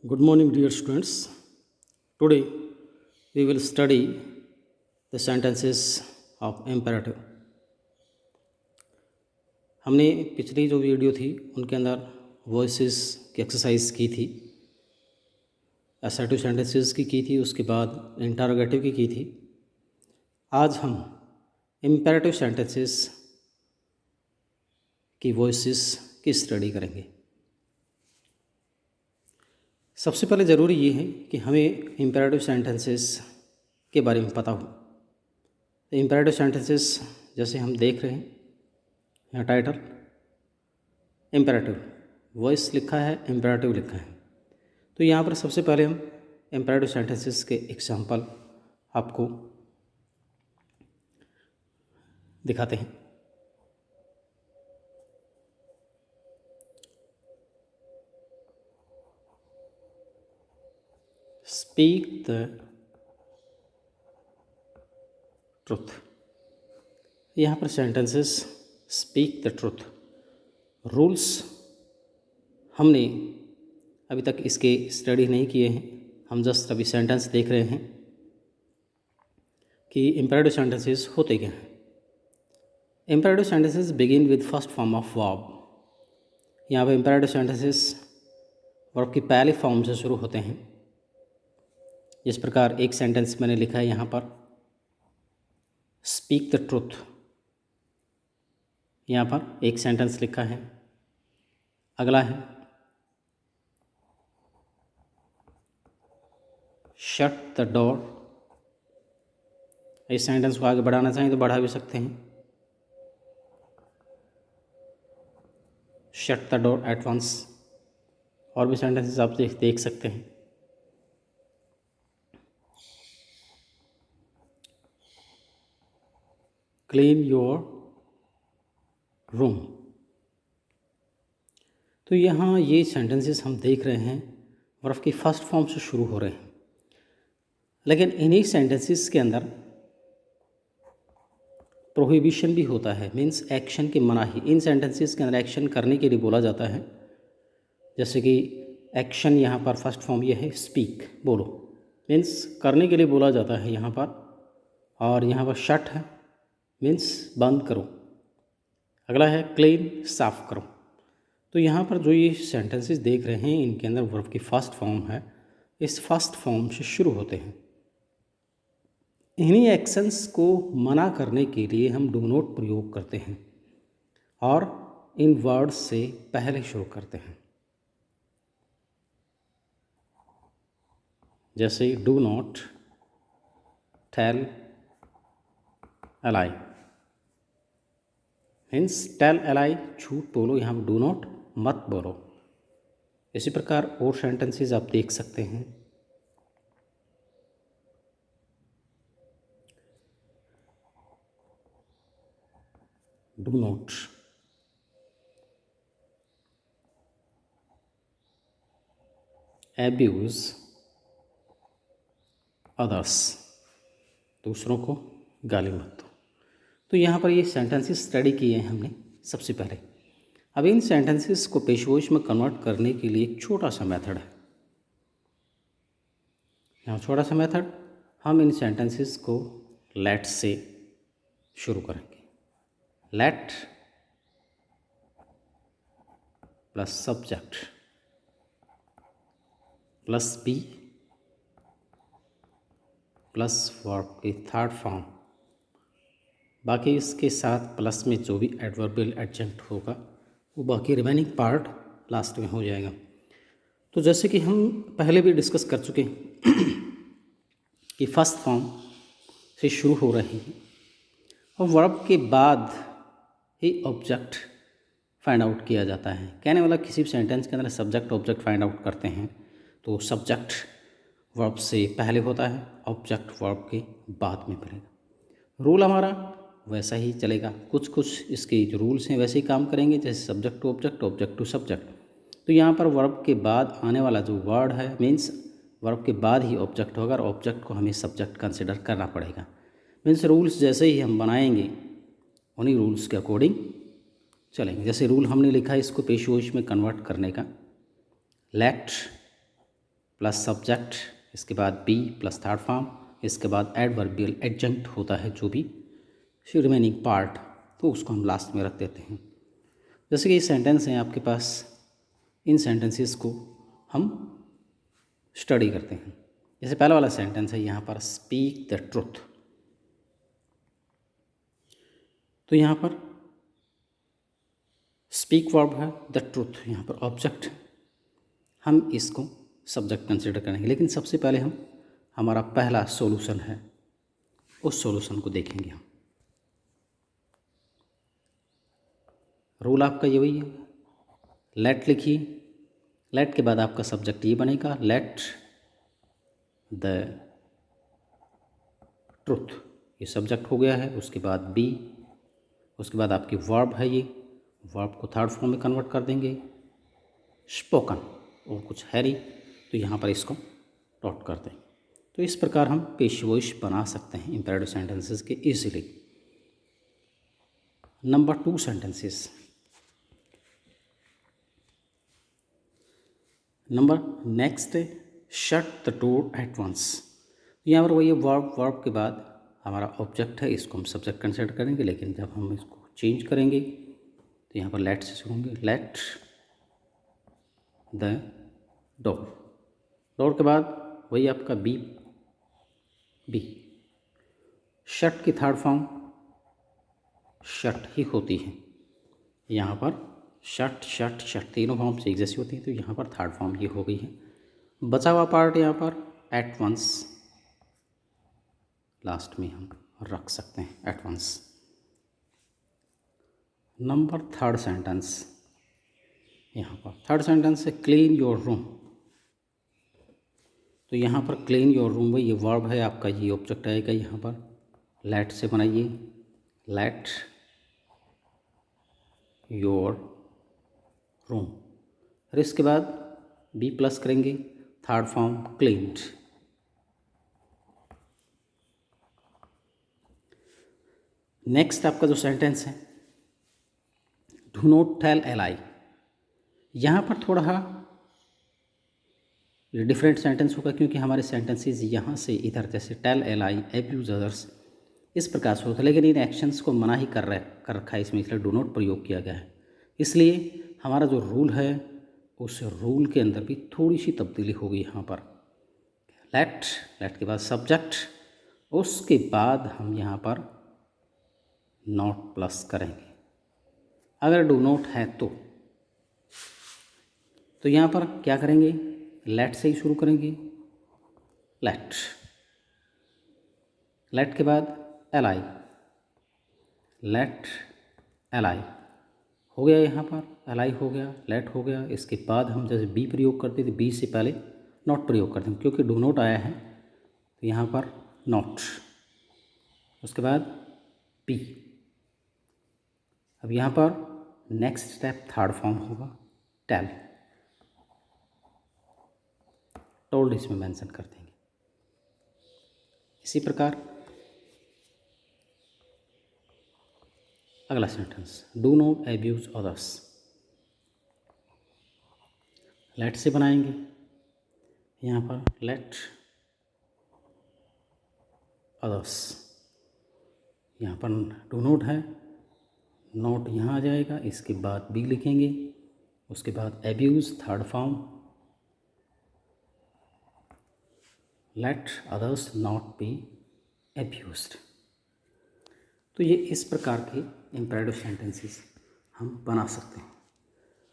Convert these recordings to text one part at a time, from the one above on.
Good morning, dear students. Today we will study the sentences of imperative. हमने पिछली जो video थी उनके अंदर वॉइसेस की एक्सरसाइज की थी, असर्टिव सेंटेंसेस की थी, उसके बाद इंटरोगेटिव की थी। आज हम इम्पेरेटिव सेंटेंसेस की वॉइसेस की स्टडी करेंगे। सबसे पहले ज़रूरी ये है कि हमें इम्पेरेटिव सेंटेंसेस के बारे में पता हो। तो इम्पेरेटिव सेंटेंसेस जैसे हम देख रहे हैं, यहाँ टाइटल इम्पेरेटिव, वॉइस लिखा है, इम्पेरेटिव लिखा है। तो यहाँ पर सबसे पहले हम इम्पेरेटिव सेंटेंसेस के एग्जांपल आपको दिखाते हैं। Speak the truth. यहाँ पर sentences speak the truth. Rules हमने अभी तक इसके स्टडी नहीं किए हैं, हम जस्ट अभी सेंटेंस देख रहे हैं कि इम्पेरेटिव सेंटेंसेस होते क्या हैं। Imperative sentences begin with first form of verb. यहाँ पर इम्पेरेटिव सेंटेंसेस वर्ब की पहले फॉर्म से शुरू होते हैं। इस प्रकार एक सेंटेंस मैंने लिखा है यहाँ पर, स्पीक द ट्रुथ। यहाँ पर एक सेंटेंस लिखा है। अगला है शट द डोर। इस सेंटेंस को आगे बढ़ाना चाहें तो बढ़ा भी सकते हैं। Shut the door at once. और भी सेंटेंसेस आप देख सकते हैं। Clean your room. तो यहाँ ये सेंटेंसेस हम देख रहे हैं वर्ब की फर्स्ट फॉर्म से शुरू हो रहे हैं, लेकिन इन्हीं सेंटेंसेस के अंदर प्रोहिबिशन भी होता है, मीन्स एक्शन की मनाही। इन सेंटेंसेस के अंदर एक्शन करने के लिए बोला जाता है। जैसे कि एक्शन यहाँ पर फर्स्ट फॉर्म ये है स्पीक, बोलो, मीन्स करने के लिए बोला जाता है यहाँ पर। और यहाँ पर शट है, मीन्स बंद करो। अगला है क्लीन, साफ करो। तो यहाँ पर जो ये सेंटेंसेस देख रहे हैं इनके अंदर वर्ब की फर्स्ट फॉर्म है, इस फर्स्ट फॉर्म से शुरू होते हैं। इन्हीं एक्शंस को मना करने के लिए हम डू नॉट प्रयोग करते हैं और इन वर्ड्स से पहले शुरू करते हैं। जैसे do not tell a lie, means tell a lie, झूठ बोलो। यहाँ डू नॉट, मत बोलो। इसी प्रकार और सेंटेंसेस आप देख सकते हैं। डू नॉट एब्यूज अदर्स, दूसरों को गाली मत दो। तो यहाँ पर ये सेंटेंसेस स्टडी किए हैं हमने सबसे पहले। अब इन सेंटेंसेस को पेशगोई में कन्वर्ट करने के लिए एक छोटा सा मेथड है। यहाँ छोटा सा मेथड, हम इन सेंटेंसेस को लेट से शुरू करेंगे। Let plus subject plus be plus verb की थर्ड फॉर्म, बाकी इसके साथ प्लस में जो भी एडवर्बियल एडजेक्ट होगा वो बाकी रिमेनिंग पार्ट लास्ट में हो जाएगा। तो जैसे कि हम पहले भी डिस्कस कर चुके हैं कि फर्स्ट फॉर्म से शुरू हो रही है और वर्ब के बाद ही ऑब्जेक्ट फाइंड आउट किया जाता है। कहने वाला किसी भी सेंटेंस के अंदर सब्जेक्ट ऑब्जेक्ट फाइंड आउट करते हैं तो सब्जेक्ट वर्ब से पहले होता है, ऑब्जेक्ट वर्ब के बाद में पड़ेगा। रूल हमारा वैसा ही चलेगा, कुछ इसके जो रूल्स हैं वैसे ही काम करेंगे, जैसे subject to object, object to subject. तो यहाँ पर वर्ब के बाद आने वाला जो वर्ड है, मीन्स वर्ब के बाद ही ऑब्जेक्ट होगा और ऑब्जेक्ट को हमें सब्जेक्ट कंसिडर करना पड़ेगा। मीन्स रूल्स जैसे ही हम बनाएंगे उन्हीं रूल्स के अकॉर्डिंग चलेंगे। जैसे रूल हमने लिखा है इसको पेशगोई में कन्वर्ट करने का, लेट प्लस सब्जेक्ट, इसके बाद बी प्लस थर्ड फॉर्म, इसके बाद एडवर्बियल एडजंक्ट होता है जो भी रिमेनिंग पार्ट, तो उसको हम लास्ट में रख देते हैं। जैसे कि ये सेंटेंस हैं आपके पास, इन सेंटेंसेस को हम स्टडी करते हैं। जैसे पहला वाला सेंटेंस है यहाँ पर स्पीक द ट्रुथ, तो यहाँ पर स्पीक वर्ब है, द ट्रुथ यहाँ पर ऑब्जेक्ट, हम इसको सब्जेक्ट कंसिडर करेंगे। लेकिन सबसे पहले हम हमारा पहला सॉल्यूशन है, उस सॉल्यूशन को देखेंगे हम। रूल आपका ये वही है, लेट लिखिए, लेट के बाद आपका सब्जेक्ट ये बनेगा, लेट द ट्रुथ, ये सब्जेक्ट हो गया है। उसके बाद बी, उसके बाद आपकी वर्ब है, ये वर्ब को थर्ड फॉर्म में कन्वर्ट कर देंगे, स्पोकन, और कुछ हैरी, तो यहाँ पर इसको डॉट कर देंगे। तो इस प्रकार हम पेशगोइश बना सकते हैं इम्पेरेटिव सेंटेंसेस के easily. Number 2 sentences, number next shut the door at once. यहाँ पर वही वर्ब, वर्ब के बाद हमारा ऑब्जेक्ट है, इसको हम सब्जेक्ट कंसिडर करेंगे। लेकिन जब हम इसको चेंज करेंगे तो यहाँ पर लेट से शुरू होंगे, लेट द डोर, डोर के बाद वही आपका बी, बी शट की थर्ड फॉर्म शट ही होती है। यहाँ पर शट शट शट तीनों फॉर्म से एक जैसी होती है, तो यहाँ पर थर्ड फॉर्म ये हो गई है। बचा हुआ पार्ट यहाँ पर एट वंस लास्ट में हम रख सकते हैं, at once. Number third sentence, यहाँ पर थर्ड सेंटेंस है क्लीन योर रूम, तो यहाँ पर क्लीन योर रूम में ये वर्ब है आपका, ये ऑब्जेक्ट आएगा यहाँ पर, लेट से बनाइए, लेट योर रूम, और इसके बाद बी प्लस करेंगे, थर्ड फॉर्म क्लीन्ड। नेक्स्ट आपका जो सेंटेंस है डू नॉट टेल ए लाई, यहाँ पर थोड़ा डिफरेंट सेंटेंस होगा, क्योंकि हमारे सेंटेंसेस यहाँ से इधर, जैसे tell a lie, abuse others, इस प्रकार से होता है। लेकिन इन एक्शंस को मना ही कर रखा है इसमें, इसलिए डू नॉट प्रयोग किया गया है। इसलिए हमारा जो रूल है उस रूल के अंदर भी थोड़ी सी तब्दीली होगी यहाँ पर। लेट, लेट के बाद सब्जेक्ट, उसके बाद हम यहाँ पर नॉट प्लस करेंगे। अगर डू नॉट है तो यहाँ पर क्या करेंगे, लेट से ही शुरू करेंगे, लेट, लेट के बाद एलाई, लेट एलाई हो गया, यहाँ पर एलाई हो गया, लेट हो गया। इसके बाद हम जैसे बी प्रयोग करते थे, बी से पहले नॉट प्रयोग करते हैं, क्योंकि डू नॉट आया है तो यहाँ पर नॉट, उसके बाद पी। अब यहाँ पर नेक्स्ट स्टेप थर्ड फॉर्म होगा टेल, टोल्ड इसमें मेंशन कर देंगे। इसी प्रकार अगला सेंटेंस, do not abuse others, let से बनाएंगे, यहाँ पर लेट अदर्स, यहाँ पर डू नॉट है, नोट यहाँ आ जाएगा, इसके बाद बी लिखेंगे, उसके बाद abuse third form, let others not be abused. तो ये इस प्रकार के इम्पेरेटिव सेंटेंसेस हम बना सकते हैं।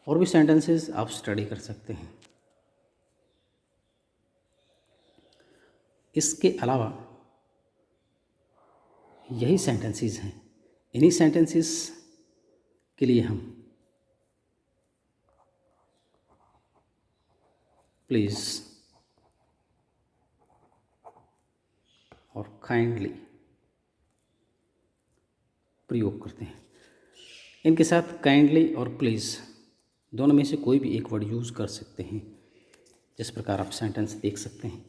और भी सेंटेंसेस आप स्टडी कर सकते हैं। इसके अलावा यही सेंटेंसेस हैं, इन्हीं सेंटेंसेस के लिए हम प्लीज़ और काइंडली प्रयोग करते हैं। इनके साथ काइंडली और प्लीज़ दोनों में से कोई भी एक वर्ड यूज़ कर सकते हैं, जिस प्रकार आप सेंटेंस देख सकते हैं।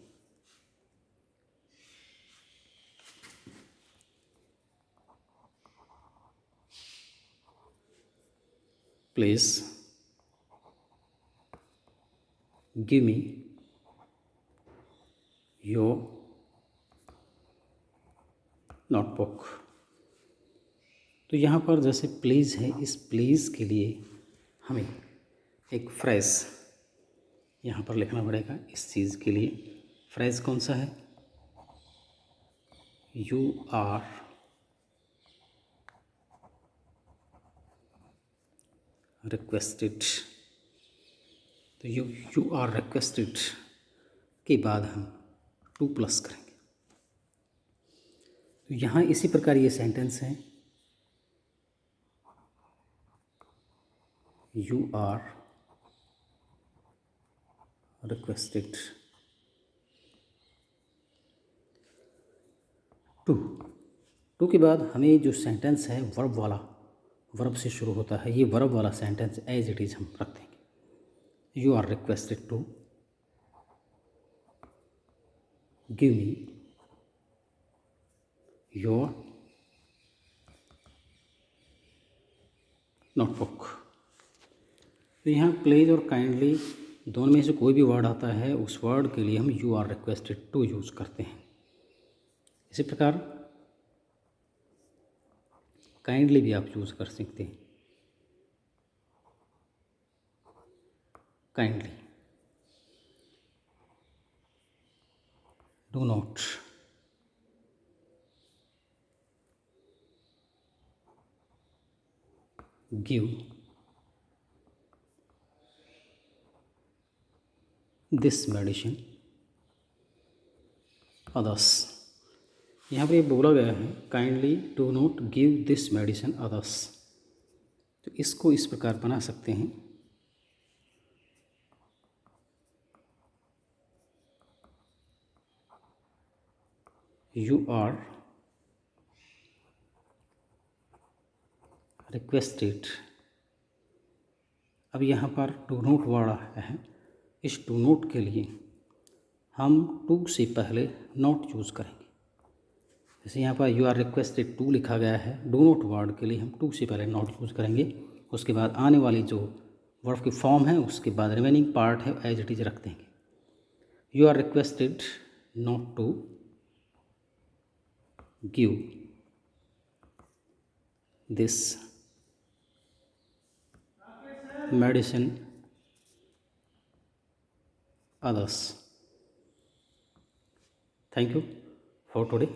Please give me your notebook. तो यहाँ पर जैसे प्लीज़ है, इस प्लीज़ के लिए हमें एक फ्रेज़ यहाँ पर लिखना पड़ेगा। इस चीज़ के लिए फ्रेज़ कौन सा है? You are requested. तो यू आर रिक्वेस्टेड के बाद हम टू प्लस करेंगे। तो यहाँ इसी प्रकार ये सेंटेंस है, यू आर रिक्वेस्टेड टू के बाद हमें जो सेंटेंस है वर्ब वाला, वर्ब से शुरू होता है, ये वर्ब वाला सेंटेंस एज इट इज़ हम रख देंगे। You are requested to give me your notebook. तो यहाँ प्लीज़ और काइंडली दोनों में से कोई भी वर्ड आता है, उस वर्ड के लिए हम you are requested to use करते हैं। इसी प्रकार काइंडली भी आप यूज़ कर सकते हैं। Kindly, do not, give this medicine others. यहाँ पर ये बोला गया है kindly do not give this medicine others. तो इसको इस प्रकार बना सकते हैं, यू आर रिक्वेस्टेड। अब यहाँ पर डू नोट वर्ड है, इस डू नोट के लिए हम टू से पहले नॉट यूज़ करेंगे। जैसे यहाँ पर यू आर रिक्वेस्टेड टू लिखा गया है, डू नोट वर्ड के लिए हम टू से पहले नॉट यूज़ करेंगे। उसके बाद आने वाली जो वर्ब की फॉर्म है उसके बाद रिमेनिंग पार्ट है एज इट इज़ रख देंगे। You are requested not to give this medicine others. Thank you for today.